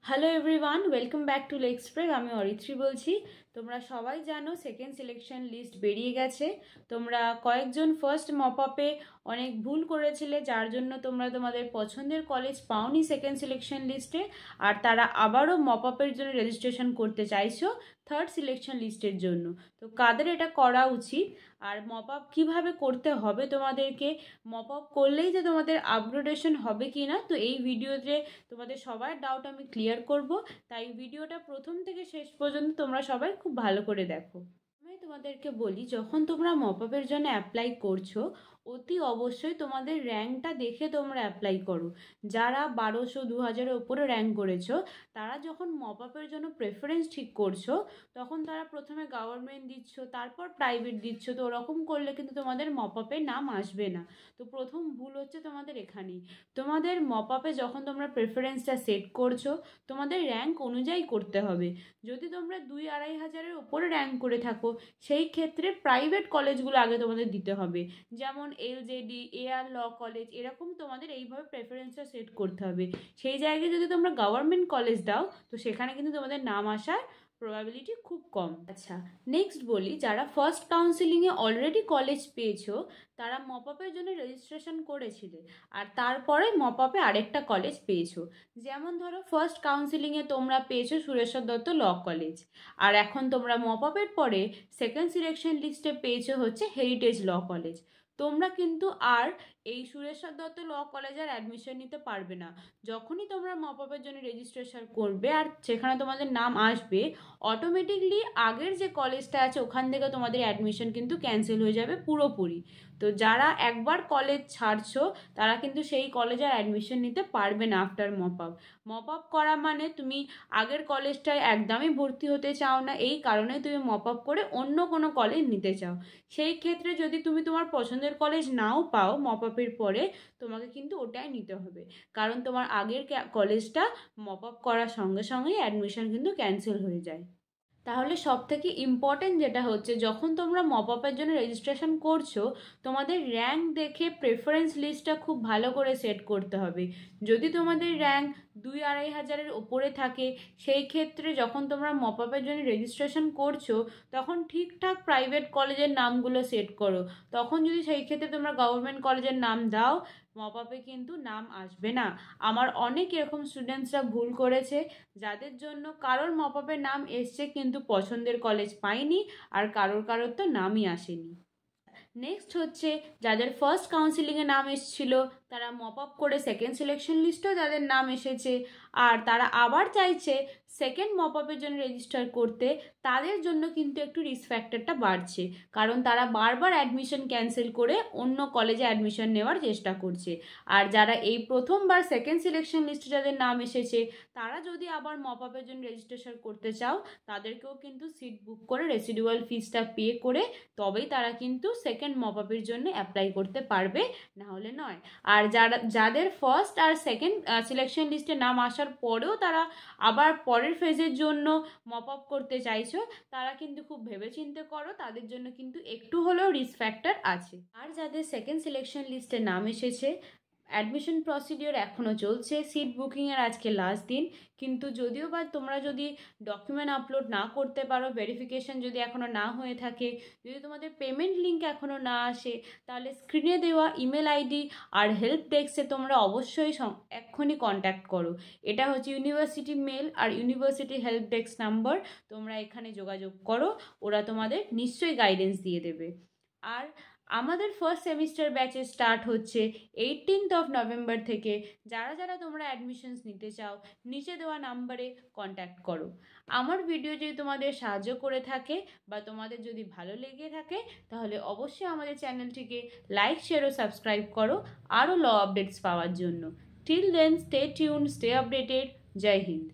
Hello everyone, welcome back to লেক্সপ্রেক। আমি অরিত্রী বলছি। তোমরা সবাই জানো সেকেন্ড সিলেকশন লিস্ট বেরিয়ে গেছে। তোমরা কয়েকজন ফার্স্ট মপ আপে অনেক ভুল করেছিলে, যার জন্য তোমরা তোমাদের পছন্দের কলেজ পাওনি সেকেন্ড সিলেকশন লিস্টে, আর তারা আবারও মপ আপের জন্য রেজিস্ট্রেশন করতে চাইছো থার্ড সিলেকশন লিস্টের জন্য। তো কাদের এটা করা উচিত, আর মপ আপ কীভাবে করতে হবে তোমাদেরকে, মপ আপ করলেই যে তোমাদের আপগ্রেডেশন হবে কি না, তো এই ভিডিওতে তোমাদের সবার ডাউট আমি ক্লিয়ার করব। তাই ভিডিওটা প্রথম থেকে শেষ পর্যন্ত তোমরা সবাই খুব ভালো করে দেখো। আমি তোমাদেরকে বলি, যখন তোমরা মপ আপের জন্য অ্যাপ্লাই করছো, অতি অবশ্যই তোমাদের র্যাঙ্কটা দেখে তোমরা অ্যাপ্লাই করো। যারা 1200 2000-এর উপরে র্যাঙ্ক করেছো, তারা যখন মপ আপের জন্য প্রেফারেন্স ঠিক করছো, তখন তারা প্রথমে গভর্নমেন্ট দিচ্ছ, তারপর প্রাইভেট দিচ্ছ। তো ওরকম করলে কিন্তু তোমাদের মপ আপে নাম আসবে না। তো প্রথম ভুল হচ্ছে তোমাদের এখানেই। তোমাদের মপ আপে যখন তোমরা প্রেফারেন্সটা সেট করছো, তোমাদের র্যাঙ্ক অনুযায়ী করতে হবে। যদি তোমরা 2-2.5 হাজারের উপরে র্যাঙ্ক করে থাকো, সেই ক্ষেত্রে প্রাইভেট কলেজগুলো আগে তোমাদের দিতে হবে, যেমন এলজেডি, এআর ল কলেজ, এরকম তোমাদের এইভাবে প্রেফারেন্সটা সেট করতে হবে। সেই জায়গায় যদি তোমরা গভর্নমেন্ট কলেজ দাও, তো সেখানে কিন্তু তোমাদের নাম আসার প্রবাবিলিটি খুব কম। আচ্ছা, নেক্সট বলি, যারা ফার্স্ট কাউন্সিলিংয়ে অলরেডি কলেজ পেয়েছো, তারা মপ আপের জন্য রেজিস্ট্রেশন করেছিলে, আর তারপরে মপ আপে আরেকটা কলেজ পেয়েছো। যেমন ধরো, ফার্স্ট কাউন্সিলিংয়ে তোমরা পেয়েছো সুরেশ্বর দত্ত ল কলেজ, আর এখন তোমরা মপ আপের পরে সেকেন্ড সিলেকশন লিস্টে পেয়েছো হচ্ছে হেরিটেজ ল কলেজ। তোমরা কিন্তু আর এই সুরেশ্বর দত্ত ল কলেজের অ্যাডমিশন নিতে পারবে না। যখনই তোমরা মপ আপের জন্য রেজিস্ট্রেশন করবে আর সেখানে তোমাদের নাম আসবে, অটোমেটিকলি আগের যে কলেজটা আছে ওখান থেকে তোমাদের অ্যাডমিশন কিন্তু ক্যান্সেল হয়ে যাবে পুরোপুরি। তো যারা একবার কলেজ ছাড়ছো, তারা কিন্তু সেই কলেজে আর অ্যাডমিশন নিতে পারবে না after mop up. Mop up করা মানে তুমি আগের কলেজটায় একদমই ভর্তি হতে চাও না, এই কারণে তুমি মপ আপ করে অন্য কোনো কলেজ নিতে চাও। সেই ক্ষেত্রে যদি তুমি তোমার পছন্দের কলেজ নাও পাও মপ আপের পরে, তোমাকে কিন্তু ওটাই নিতে হবে, কারণ তোমার আগের কলেজটা মপ আপ করার সঙ্গে সঙ্গেই অ্যাডমিশন কিন্তু ক্যান্সেল হয়ে যায়। তাহলে সব থেকে ইম্পর্টেন্ট যেটা হচ্ছে, যখন তোমরা মপ আপের জন্য রেজিস্ট্রেশন করছো, তোমাদের র্যাঙ্ক দেখে প্রেফারেন্স লিস্টটা খুব ভালো করে সেট করতে হবে। যদি তোমাদের র্যাঙ্ক 2-2.5 হাজারের ওপরে থাকে, সেই ক্ষেত্রে যখন তোমরা মপ আপের জন্য রেজিস্ট্রেশন করছো, তখন ঠিকঠাক প্রাইভেট কলেজের নামগুলো সেট করো। তখন যদি সেই ক্ষেত্রে তোমরা গভর্নমেন্ট কলেজের নাম দাও, মপ আপে কিন্তু নাম আসবে না। আমার অনেক এরকম স্টুডেন্টসরা ভুল করেছে, যাদের জন্য কারোর মপ আপে নাম এসছে কিন্তু পছন্দের কলেজ পাইনি, আর কারোর তো নামই আসেনি। নেক্সট হচ্ছে, যাদের ফার্স্ট কাউন্সিলিংয়ে নাম এসেছিল, তারা মপ আপ করে সেকেন্ড সিলেকশন লিস্টেও যাদের নাম এসেছে, আর তারা আবার চাইছে সেকেন্ড মপ আপের জন্য রেজিস্টার করতে, তাদের জন্য কিন্তু একটু রিস্ক ফ্যাক্টরটা বাড়ছে, কারণ তারা বারবার অ্যাডমিশন ক্যান্সেল করে অন্য কলেজে অ্যাডমিশন নেওয়ার চেষ্টা করছে। আর যারা এই প্রথমবার সেকেন্ড সিলেকশন লিস্টে যাদের নাম এসেছে, তারা যদি আবার মপ আপের জন্য রেজিস্ট্রেশন করতে চাও, তাদেরকেও কিন্তু সিট বুক করে রেসিডুয়াল ফিসটা পে করে তবেই তারা কিন্তু সেকেন্ড মপ আপের জন্য অ্যাপ্লাই করতে পারবে, না হলে নয়। আর যাদের ফার্স্ট আর সেকেন্ড সিলেকশন লিস্টে নাম আসার পরেও তারা আবার পরের ফেজের জন্য মপ আপ করতে চাইছো, তারা কিন্তু খুব ভেবেচিন্তে করো, তাদের জন্য কিন্তু একটু হলেও রিস্ক ফ্যাক্টর আছে। আর যাদের সেকেন্ড সিলেকশন লিস্টে নাম এসেছে, অ্যাডমিশন প্রসিডিওর এখনও চলছে, সিট বুকিংয়ের আজকে লাস্ট দিন, কিন্তু যদিও বা তোমরা যদি ডকুমেন্ট আপলোড না করতে পারো, ভেরিফিকেশন যদি এখনও না হয়ে থাকে, যদি তোমাদের পেমেন্ট লিঙ্ক এখনও না আসে, তাহলে স্ক্রিনে দেওয়া ইমেল আইডি আর হেল্প ডেস্কে তোমরা অবশ্যই এক্ষুনি কন্ট্যাক্ট করো। এটা হচ্ছে ইউনিভার্সিটি মেল আর ইউনিভার্সিটি হেল্প ডেস্ক নাম্বার, তোমরা এখানে যোগাযোগ করো, ওরা তোমাদের নিশ্চয়ই গাইডেন্স দিয়ে দেবে। আর আমাদের ফার্স্ট সেমিস্টার ব্যাচে স্টার্ট হচ্ছে 18th নভেম্বর থেকে। যারা যারা তোমরা অ্যাডমিশনস নিতে চাও, নিচে দেওয়া নাম্বারে কন্ট্যাক্ট করো। আমার ভিডিও যদি তোমাদের সাহায্য করে থাকে বা তোমাদের যদি ভালো লেগে থাকে, তাহলে অবশ্যই আমাদের চ্যানেলটিকে লাইক, শেয়ার ও সাবস্ক্রাইব করো আরও ল আপডেটস পাওয়ার জন্য। Till then, stay tuned, stay updated. জয় হিন্দ।